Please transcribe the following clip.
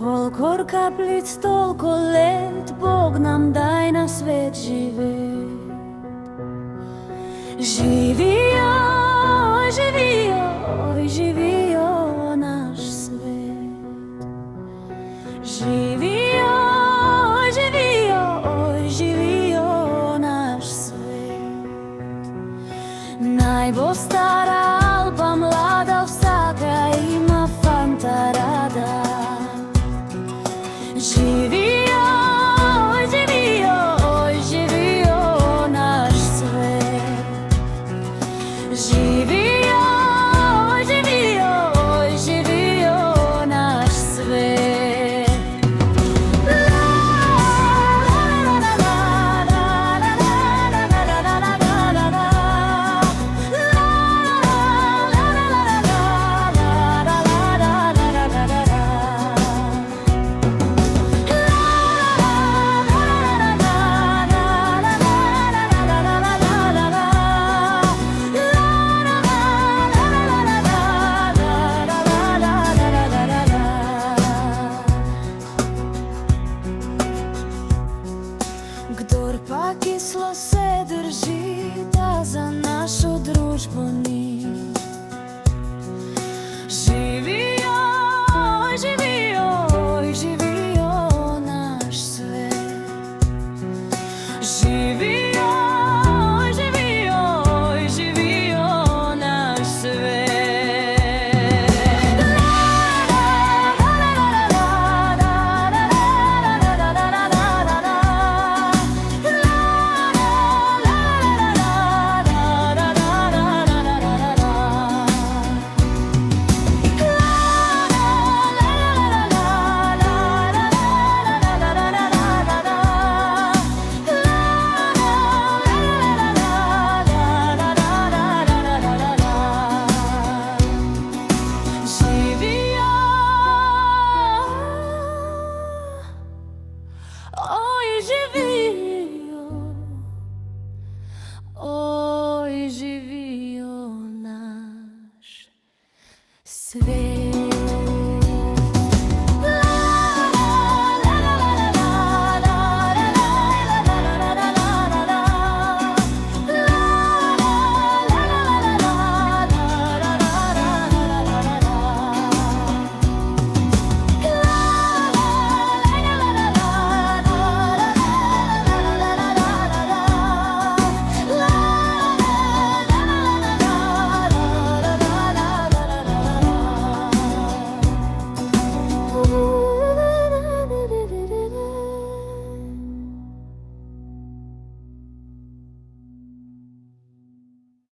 Kolikor kaplic, toliko let, Bog nam daj na svet živjet. Živio, živio, živio naš svet. Živio, živio, živio naš svet. Naj bo stara ali pa mlada, vsaka ima fanta rada. Živio, živio, živio naš svet. Živio, živio, živio naš svet. Kdor pa kislo se drži, ta za našo družbo ni. Živijo, živijo, živijo naš svet. Živijo.